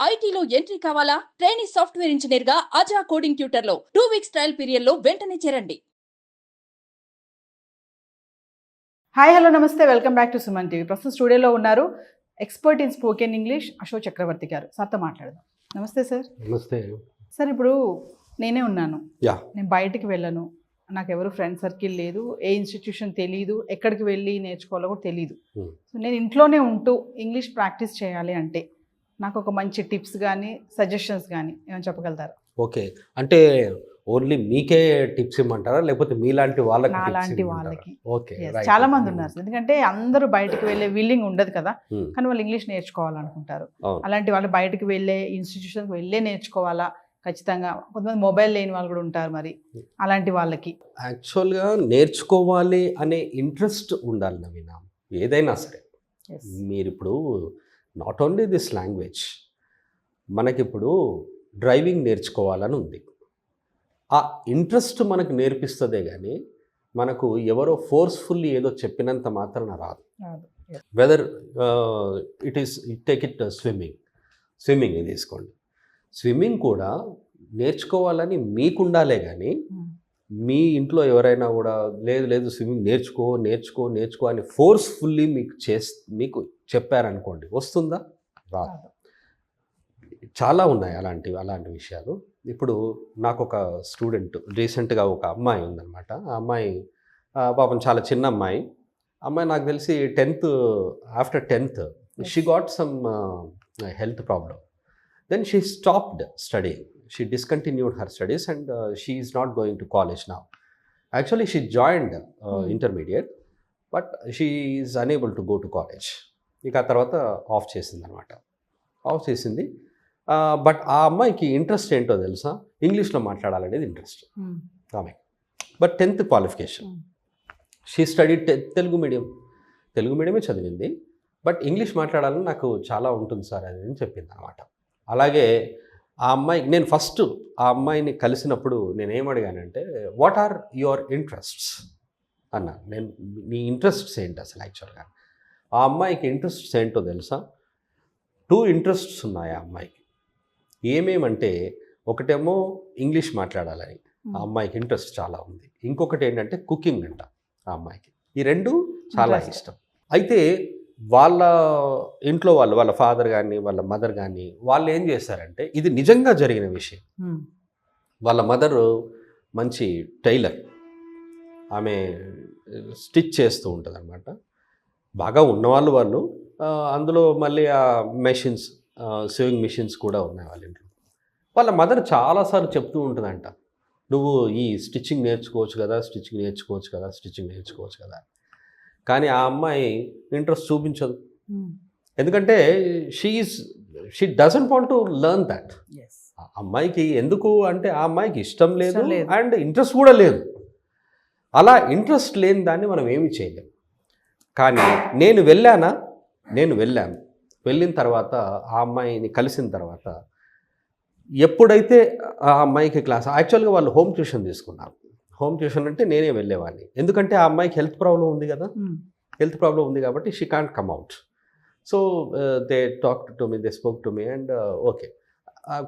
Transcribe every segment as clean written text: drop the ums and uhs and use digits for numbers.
ఐటీలో ఎంట్రీ కావాలా? Trainee software engineer గా అజా కోడింగ్ ట్యూటర్ లో 2 వీక్స్ ట్రయల్ పీరియడ్ లో వెంటనే చేరండి. హాయ్ హలో నమస్తే, welcome back to Suman TV. ప్రస్తుతం స్టూడియోలో ఉన్నారు expert in spoken English Ashok Chakravarthi garu. సార్తో మాట్లాడదాం. నమస్తే సార్. నమస్తే సార్, ఇప్పుడు నేనే ఉన్నాను, యా నేను బయటికి వెళ్ళను, నాకు ఎవరు ఫ్రెండ్ సర్కిల్ లేదు, ఏ ఇన్స్టిట్యూషన్ తెలీదు, ఎక్కడికి వెళ్ళి నేర్చుకోవాలో కూడా తెలీదు. సో నేను ఇంట్లోనే ఉంటూ ఇంగ్లీష్ ప్రాక్టీస్ చేయాలి అంటే నాకు ఒక మంచి టిప్స్ కానీ సజెషన్స్ కానీ ఏమైనా చెప్పగలుగుతారా? ఓకే, అంటే ఓన్లీ మీకే టిప్స్ ఇమ్మంటారా లేకపోతే మీలాంటి వాళ్ళకి నాలాంటి వాళ్ళకి. ఓకే, చాలా మంది ఉన్నారు, ఎందుకంటే అందరూ బయటకు వెళ్ళే విల్లింగ్ ఉండదు కదా, కానీ వాళ్ళు ఇంగ్లీష్ నేర్చుకోవాలనుకుంటారు. అలాంటి వాళ్ళు బయటకు వెళ్ళే ఇన్స్టిట్యూషన్కి వెళ్ళే నేర్చుకోవాలా ఖచ్చితంగా? కొంతమంది మొబైల్ లేని వాళ్ళు కూడా ఉంటారు, మరి అలాంటి వాళ్ళకి యాక్చువల్గా నేర్చుకోవాలి అనే ఇంట్రెస్ట్ ఉండాలి నవీన. ఏదైనా సరే మీరు ఇప్పుడు నాట్ ఓన్లీ దిస్ లాంగ్వేజ్, మనకిప్పుడు డ్రైవింగ్ నేర్చుకోవాలని ఉంది. ఆ ఇంట్రెస్ట్ మనకు నేర్పిస్తుందే కానీ మనకు ఎవరో ఫోర్స్ఫుల్లీ ఏదో చెప్పినంత మాత్రాన రాదు. వెదర్ టేక్ ఇట్ స్విమ్మింగ్ తీసుకోండి. స్విమ్మింగ్ కూడా నేర్చుకోవాలని మీకుండాలే కానీ మీ ఇంట్లో ఎవరైనా కూడా లేదు స్విమ్మింగ్ నేర్చుకో అని ఫోర్స్ఫుల్లీ మీకు చెప్పారనుకోండి, వస్తుందా? రాదు. చాలా ఉన్నాయి అలాంటి విషయాలు. ఇప్పుడు నాకు ఒక స్టూడెంట్, రీసెంట్గా ఒక అమ్మాయి ఉందన్నమాట. ఆ అమ్మాయి పాపం చాలా చిన్న అమ్మాయి నాకు తెలిసి after 10th she got some health problem. Then she stopped studying. She discontinued her studies and she is not going to college now. Actually, she joined intermediate, but she is unable to go to college. ఇక ఆ తర్వాత of చేసింది. But ఆ అమ్మాయికి interest ఏంటో తెలుసా? ఇంగ్లీష్లో మాట్లాడాలనేది ఇంట్రెస్ట్ ఆమె. But 10th qualification. She study Telugu మీడియమే చదివింది. బట్ ఇంగ్లీష్ మాట్లాడాలని నాకు చాలా ఉంటుంది సార్ అని చెప్పింది అనమాట. అలాగే ఆ అమ్మాయికి నేను ఫస్ట్ ఆ అమ్మాయిని కలిసినప్పుడు నేనేమడిగానంటే, వాట్ ఆర్ యువర్ ఇంట్రెస్ట్స్ అన్నా. నీ ఇంట్రెస్ట్స్ ఏంటి అసలు? యాక్చువల్గా ఆ అమ్మాయికి ఇంట్రెస్ట్స్ ఏంటో తెలుసా? 2 ఇంట్రెస్ట్స్ ఉన్నాయి ఆ అమ్మాయికి. ఏమేమంటే, ఒకటేమో ఇంగ్లీష్ మాట్లాడాలని ఆ అమ్మాయికి ఇంట్రెస్ట్ చాలా ఉంది. ఇంకొకటి ఏంటంటే కుకింగ్ అంట ఆ అమ్మాయికి. ఈ 2 చాలా ఇష్టం. అయితే వాళ్ళ ఇంట్లో వాళ్ళ ఫాదర్ కానీ వాళ్ళ మదర్ కానీ వాళ్ళు ఏం చేశారంటే, ఇది నిజంగా జరిగిన విషయం. వాళ్ళ మదరు మంచి టైలర్, ఆమె స్టిచ్ చేస్తూ ఉంటుంది అనమాట. బాగా ఉన్నవాళ్ళు వాళ్ళు. అందులో మళ్ళీ ఆ మెషిన్స్, సేవింగ్ మెషిన్స్ కూడా ఉన్నాయి వాళ్ళ ఇంట్లో. వాళ్ళ మదర్ చాలాసార్లు చెప్తూ ఉంటుందంట, నువ్వు ఈ స్టిచ్చింగ్ నేర్చుకోవచ్చు కదా. కానీ ఆ అమ్మాయి ఇంట్రెస్ట్ చూపించదు. ఎందుకంటే she doesn't want to learn that. ఆ అమ్మాయికి ఎందుకు అంటే, ఆ అమ్మాయికి ఇష్టం లేదు అండ్ ఇంట్రెస్ట్ కూడా లేదు. అలా ఇంట్రెస్ట్ లేని దాన్ని మనం ఏమీ చేయలేము. కానీ నేను వెళ్ళిన తర్వాత ఆ అమ్మాయిని కలిసిన తర్వాత ఎప్పుడైతే ఆ అమ్మాయికి క్లాస్, యాక్చువల్గా వాళ్ళు హోమ్ ట్యూషన్ తీసుకున్నారు. హోమ్ ట్యూషన్ అంటే నేనే వెళ్ళేవాడిని. ఎందుకంటే ఆ అమ్మాయికి హెల్త్ ప్రాబ్లం ఉంది కాబట్టి she can't come out. So they spoke to me and okay,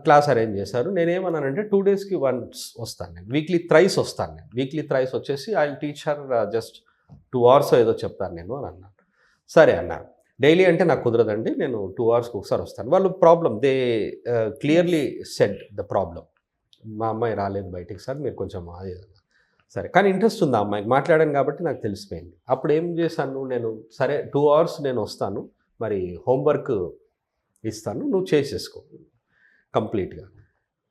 class arrange చేశారు. నేనేమన్నానంటే 2 daysకి వన్స్ వస్తాను నేను, వీక్లీ థ్రైస్ వచ్చేసి I will teach her just 2 hours ఏదో చెప్తాను నేను అని అన్నాను. సరే అన్నారు. డైలీ అంటే నాకు కుదరదండి, నేను 2 hours ఒకసారి వస్తాను. వాళ్ళు problem they clearly said the problem. మా అమ్మాయి రాలేదు బయటికి సార్, మీరు కొంచెం అది. సరే, కానీ ఇంట్రెస్ట్ ఉంది ఆ అమ్మాయికి, మాట్లాడాను కాబట్టి నాకు తెలిసిపోయింది. అప్పుడు ఏం చేశాను నేను, సరే 2 hours నేను వస్తాను, మరి హోంవర్క్ ఇస్తాను, నువ్వు చేసేసుకో కంప్లీట్గా.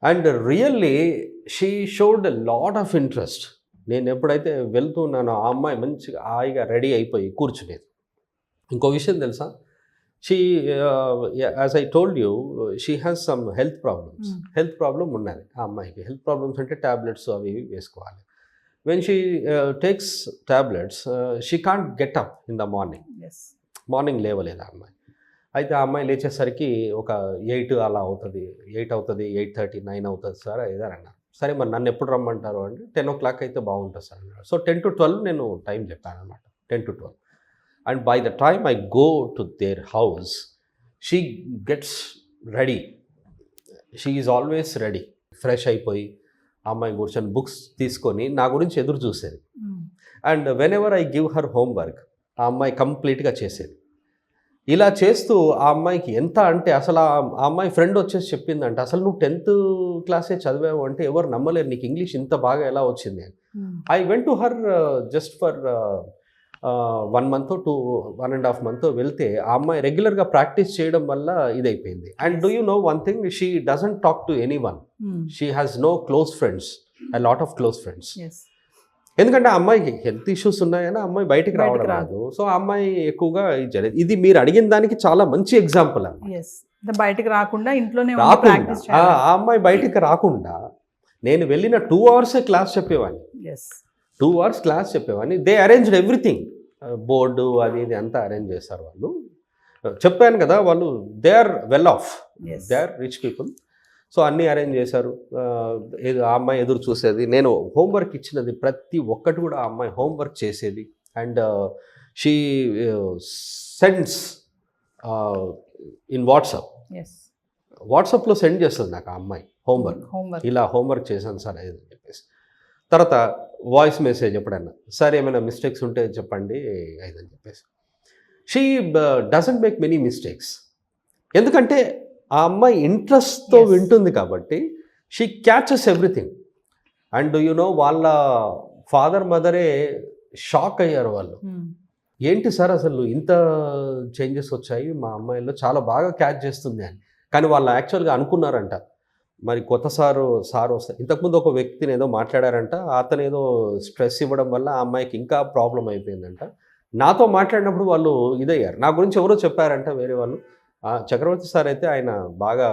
And really she showed a lot of interest. నేను ఎప్పుడైతే వెళ్తున్నానో ఆ అమ్మాయి మంచిగా హాయిగా రెడీ అయిపోయి కూర్చునేది. ఇంకో విషయం తెలుసా, she as I told you, she has some health problem ఉన్నది ఆ అమ్మాయికి. హెల్త్ ప్రాబ్లమ్స్ అంటే ట్యాబ్లెట్స్ అవి వేసుకోవాలి. when she takes tablets, she can't get up in the morning. Morning లేవలేదు ఆ అమ్మాయి. అయితే ఆ అమ్మాయి లేచేసరికి ఒక 8 అలా అవుతుంది, 8:30, 9 అవుతుంది సార్ ఏదని అన్నారు. సరే మరి నన్ను ఎప్పుడు రమ్మంటారు అంటే 10 o'clock అయితే బాగుంటుంది సార్ అన్నారు. సో 10 to 12 నేను టైం చెప్పాను అనమాట, 10 to 12. And by the time I go to their house, she gets ready she is always ready, fresh అయిపోయి ఆ అమ్మాయి కూర్చొని బుక్స్ తీసుకొని నా గురించి ఎదురు చూసేది. And when ever I give her homework ఆ అమ్మాయి కంప్లీట్గా చేసేది. ఇలా చేస్తూ ఆ అమ్మాయికి ఎంత అంటే అసలు ఆ అమ్మాయి ఫ్రెండ్ వచ్చేసి చెప్పిందంటే, అసలు నువ్వు 10th క్లాసే చదివావు అంటే ఎవరు నమ్మలేరు, నీకు ఇంగ్లీష్ ఇంత బాగా ఎలా వచ్చింది అని. I went to her just for 1 month 1.5 months వెళ్తే ఆ అమ్మాయి రెగ్యులర్గా ప్రాక్టీస్ చేయడం వల్ల ఇదైపోయింది. And do you know one thing, she doesn't talk to anyone, she has no close friends, a lot of close friends. ఎందుకంటే ఆ అమ్మాయికి హెల్త్ ఇష్యూస్ ఉన్నాయని ఆ అమ్మాయి బయటికి రావడం రాదు. సో ఆ అమ్మాయి ఎక్కువగా ఇది మీరు అడిగిన దానికి చాలా మంచి ఎగ్జాంపుల్ అన్నమాట. బయటికి రాకుండా ఇంట్లోనే రాకుండా ఆ అమ్మాయి బయటికి రాకుండా నేను వెళ్ళిన 2 hours క్లాస్ చెప్పేవాడిని. 2 hours క్లాస్ చెప్పేవాడిని. దే అరేంజ్డ్ ఎవ్రీథింగ్, బోర్డు అది ఇది అంతా అరేంజ్ చేస్తారు వాళ్ళు. చెప్పాను కదా, వాళ్ళు they are well off, they are rich people. So అన్నీ అరేంజ్ చేశారు. ఆ అమ్మాయి ఎదురు చూసేది, నేను హోంవర్క్ ఇచ్చినది ప్రతి ఒక్కటి కూడా ఆ అమ్మాయి హోంవర్క్ చేసేది. అండ్ షీ సెండ్స్ ఇన్ వాట్సాప్లో సెండ్ చేస్తుంది నాకు ఆ అమ్మాయి హోంవర్క్, ఇలా హోంవర్క్ చేశాను సార్ అని చెప్పేసి. తర్వాత వాయిస్ మెసేజ్ ఎప్పుడన్నా, సార్ ఏమైనా మిస్టేక్స్ ఉంటే చెప్పండి అని చెప్పేసి. She doesn't make many mistakes, ఎందుకంటే ఆ అమ్మాయి ఇంట్రెస్ట్తో వింటుంది కాబట్టి she catches everything. And you know వాళ్ళ ఫాదర్ మదరే షాక్ అయ్యారు వాళ్ళు, ఏంటి సార్ అసలు ఇంత చేంజెస్ వచ్చాయి మా అమ్మాయిలో, చాలా బాగా క్యాచ్ చేస్తుంది అని. కానీ వాళ్ళు యాక్చువల్గా అనుకున్నారంట, మరి కొత్త సారు వస్తారు. ఇంతకుముందు ఒక వ్యక్తిని ఏదో మాట్లాడారంట, అతను ఏదో స్ట్రెస్ ఇవ్వడం వల్ల ఆ అమ్మాయికి ఇంకా ప్రాబ్లం అయిపోయిందంట. నాతో మాట్లాడినప్పుడు వాళ్ళు ఇదయ్యారు. నా గురించి ఎవరో చెప్పారంట వేరే వాళ్ళు, చక్రవర్తి సార్ అయితే ఆయన బాగా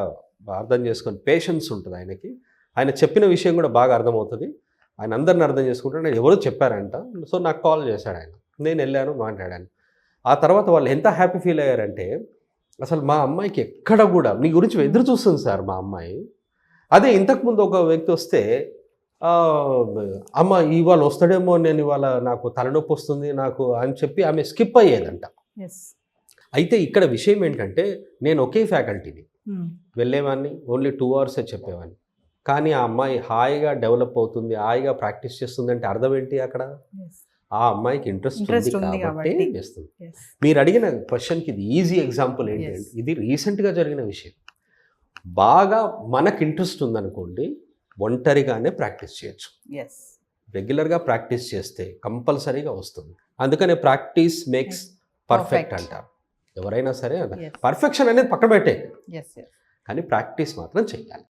అర్థం చేసుకొని పేషెన్స్ ఉంటుంది ఆయనకి, ఆయన చెప్పిన విషయం కూడా బాగా అర్థమవుతుంది, ఆయన అందరిని అర్థం చేసుకుంటాడు, నేను ఎవరో చెప్పారంట. సో నాకు కాల్ చేశాడు ఆయన, నేను వెళ్ళాను మాట్లాడాను. ఆ తర్వాత వాళ్ళు ఎంత హ్యాపీ ఫీల్ అయ్యారంటే, అసలు మా అమ్మాయికి ఎక్కడ కూడా నీ గురించి ఎదురు చూస్తుంది సార్ మా అమ్మాయి. అదే ఇంతకుముందు ఒక వ్యక్తి వస్తే, అమ్మ ఇవాళ వస్తాడేమో, నేను ఇవాళ నాకు తలనొప్పి వస్తుంది నాకు అని చెప్పి ఆమె స్కిప్ అయ్యేదంట. అయితే ఇక్కడ విషయం ఏంటంటే, నేను ఒకే ఫ్యాకల్టీని వెళ్ళేవాడిని, ఓన్లీ 2 hours చెప్పేవాడిని. కానీ ఆ అమ్మాయి హాయిగా డెవలప్ అవుతుంది, హాయిగా ప్రాక్టీస్ చేస్తుంది అంటే అర్థం ఏంటి, అక్కడ ఆ అమ్మాయికి ఇంట్రెస్ట్ ఉంది కాబట్టి చేస్తుంది. మీరు అడిగిన క్వశ్చన్కి ఇది ఈజీ ఎగ్జాంపుల్ ఏంటంటే, ఇది రీసెంట్గా జరిగిన విషయం. బాగా మనకు ఇంట్రెస్ట్ ఉందనుకోండి, ఒంటరిగానే ప్రాక్టీస్ చేయొచ్చు. రెగ్యులర్గా ప్రాక్టీస్ చేస్తే కంపల్సరీగా వస్తుంది. అందుకనే ప్రాక్టీస్ మేక్స్ పర్ఫెక్ట్ అంటారు ఎవరైనా సరే. పర్ఫెక్షన్ అనేది పక్కన పెట్టే, కానీ ప్రాక్టీస్ మాత్రం చేయాలి.